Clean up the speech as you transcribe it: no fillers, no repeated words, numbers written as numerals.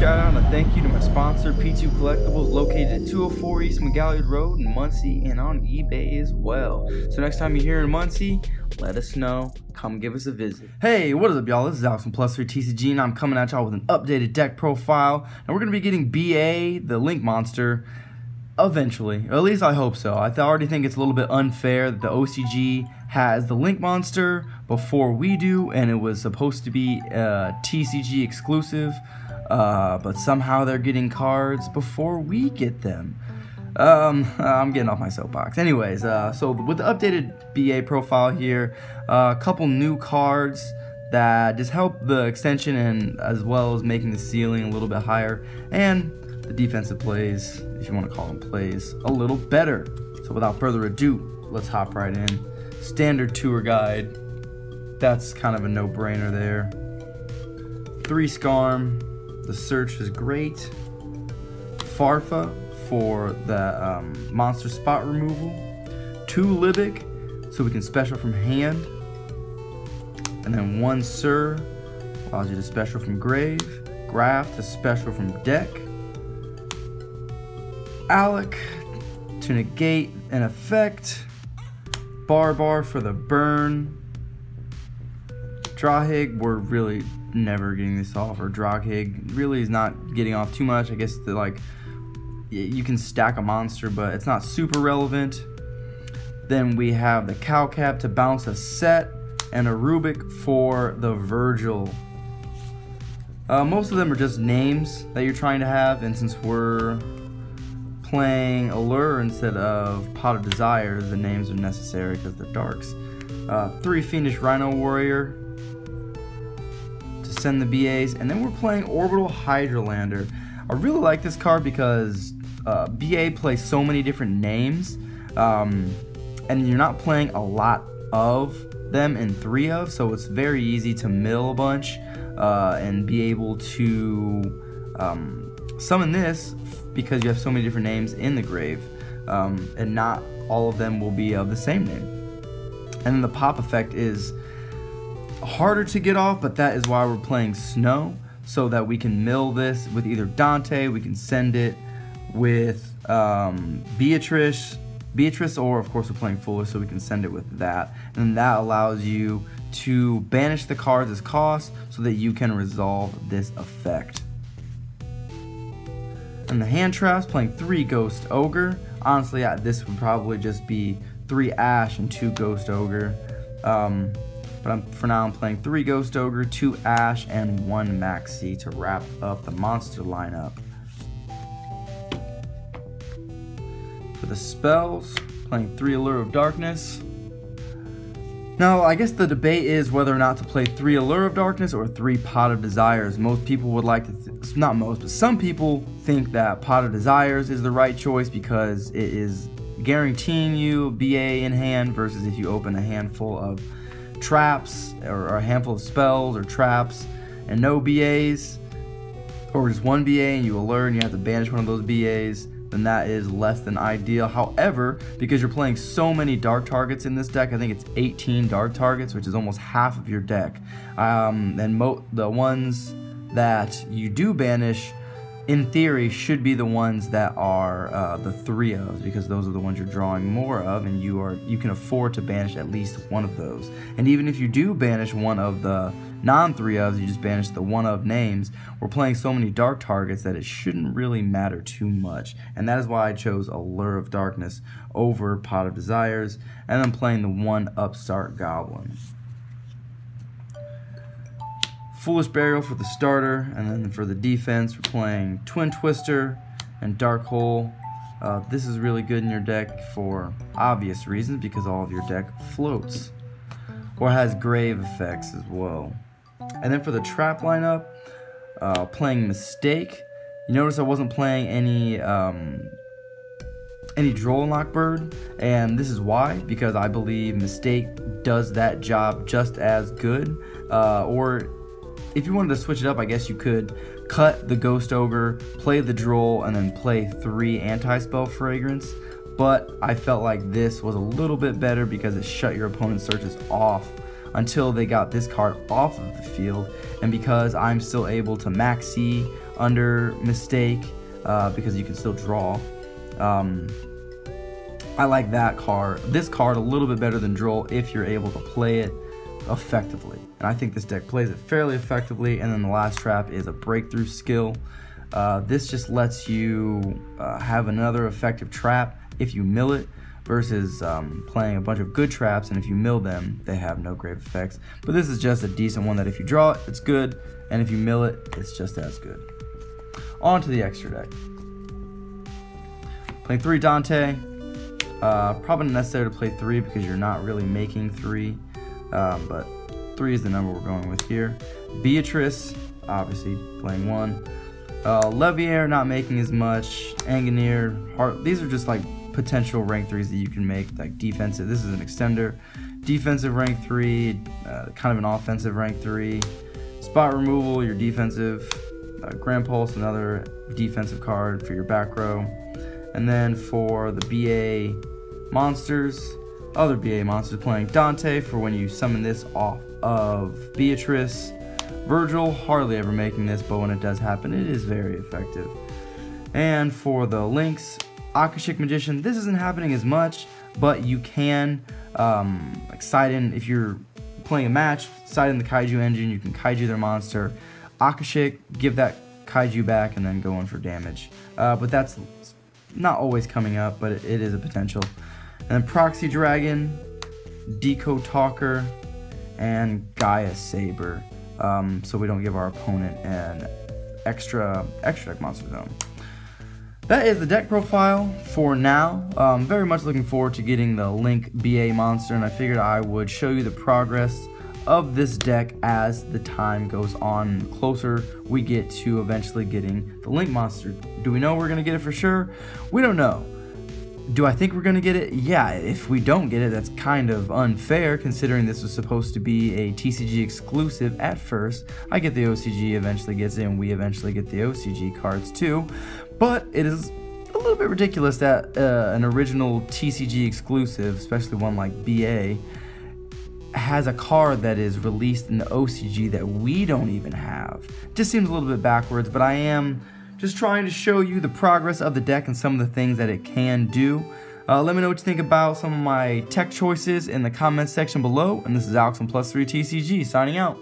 shout out and a thank you to my sponsor, P2 Collectibles, located at 204 East McGalliard Road in Muncie and on eBay as well. So next time you're here in Muncie, let us know. Come give us a visit. Hey, what is up, y'all? This is Alex from Plus3 TCG, and I'm coming at y'all with an updated deck profile. And we're going to be getting BA, the Link Monster, eventually. Or at least I hope so. I already think it's a little bit unfair that the OCG has the Link Monster before we do, and it was supposed to be a TCG exclusive, but somehow they're getting cards before we get them. I'm getting off my soapbox. Anyways, so with the updated BA profile here, a couple new cards that just help the extension and as well as making the ceiling a little bit higher, and the defensive plays, if you want to call them plays, a little better. So without further ado, let's hop right in. Standard tour guide, that's kind of a no-brainer there. 3 Scarm, the search is great. Farfa for the monster spot removal. 2 Libic, so we can special from hand. And then 1 Sir, allows you to special from grave. Graph to special from deck. Alec to negate an effect. Barbar for the burn. Drahig, we're really never getting this off, or Drahig really is not getting off too much. I guess the, like, you can stack a monster, but it's not super relevant. Then we have the Cow Cap to bounce a set, and a Rubik for the Virgil. Most of them are just names that you're trying to have, and since we're playing Allure instead of Pot of Desires, the names are necessary because they're darks. 3 Fiendish Rhino Warrior to send the BAs, and then we're playing Orbital Hydralander. I really like this card because BA plays so many different names, and you're not playing a lot of them in 3 of, so it's very easy to mill a bunch and be able to summon this because you have so many different names in the grave, and not all of them will be of the same name. And then the pop effect is harder to get off, but that is why we're playing Snow, so that we can mill this with either Dante, we can send it with Beatrice, or of course we're playing Fuller, so we can send it with that. And that allows you to banish the cards as cost so that you can resolve this effect. And the hand traps, playing 3 Ghost Ogre. Honestly, this would probably just be 3 Ash and 2 Ghost Ogre. But for now I'm playing 3 Ghost Ogre, 2 Ash, and 1 Maxi to wrap up the monster lineup. For the spells, playing 3 Allure of Darkness. Now, I guess the debate is whether or not to play 3 Allure of Darkness or 3 Pot of Desires. Most people would like to, not most, but some people think that Pot of Desires is the right choice because it is guaranteeing you BA in hand, versus if you open a handful of traps or a handful of spells or traps and no BAs, or just 1 BA and you allure and you have to banish one of those BAs, then that is less than ideal. However, because you're playing so many dark targets in this deck, I think it's 18 dark targets, which is almost half of your deck, and the ones that you do banish in theory should be the ones that are the 3 of, because those are the ones you're drawing more of, and you can afford to banish at least one of those. And even if you do banish one of the non-3 ofs, you just banish the 1 of names, we're playing so many dark targets that it shouldn't really matter too much. And that is why I chose Allure of Darkness over Pot of Desires, and I'm playing the 1 Upstart Goblin. Foolish Burial for the starter, and then for the defense we're playing Twin Twister and Dark Hole. This is really good in your deck for obvious reasons, because all of your deck floats or has grave effects as well. And then for the trap lineup, playing Mistake. You notice I wasn't playing any Droll Unlock Bird, and this is why, because I believe Mistake does that job just as good. Or if you wanted to switch it up, I guess you could cut the Ghost Ogre, play the Droll, and then play 3 Anti-Spell Fragrance. But I felt like this was a little bit better because it shut your opponent's searches off until they got this card off of the field, and because I'm still able to maxi under Mistake because you can still draw. I like this card a little bit better than Droll if you're able to play it effectively. And I think this deck plays it fairly effectively. And then the last trap is a breakthrough skill. This just lets you have another effective trap if you mill it, versus playing a bunch of good traps, and if you mill them, they have no great effects. But this is just a decent one that if you draw it, it's good, and if you mill it, it's just as good. On to the extra deck. Playing 3 Dante. Probably not necessary to play 3 because you're not really making 3, but 3 is the number we're going with here. Beatrice, obviously playing 1. Levier, not making as much. Anganier, these are just like potential rank 3s that you can make, like defensive. This is an extender. Defensive rank 3, kind of an offensive rank 3. Spot removal, your defensive. Grand Pulse, another defensive card for your back row. And then for the BA monsters, other BA monsters, playing Dante for when you summon this off of Beatrice. Virgil, hardly ever making this, but when it does happen, it is very effective. And for the links, Akashic Magician, this isn't happening as much, but you can like side in, if you're playing a match, side in the Kaiju engine, you can Kaiju their monster. Akashic, give that Kaiju back, and then go in for damage. But that's not always coming up, but it is a potential. And then Proxy Dragon, Decode Talker, and Gaia Saber. So we don't give our opponent an extra deck monster zone. That is the deck profile for now. Very much looking forward to getting the Link BA monster, and I figured I would show you the progress of this deck as the time goes on. Closer we get to eventually getting the Link monster. Do we know we're going to get it for sure? We don't know. Do I think we're going to get it? Yeah, if we don't get it, that's kind of unfair considering this was supposed to be a TCG exclusive at first. I get the OCG eventually gets it, and we eventually get the OCG cards too. But it is a little bit ridiculous that an original TCG exclusive, especially one like BA, has a card that is released in the OCG that we don't even have. Just seems a little bit backwards, but I am just trying to show you the progress of the deck and some of the things that it can do. Let me know what you think about some of my tech choices in the comments section below. And this is Alex on +3 TCG signing out.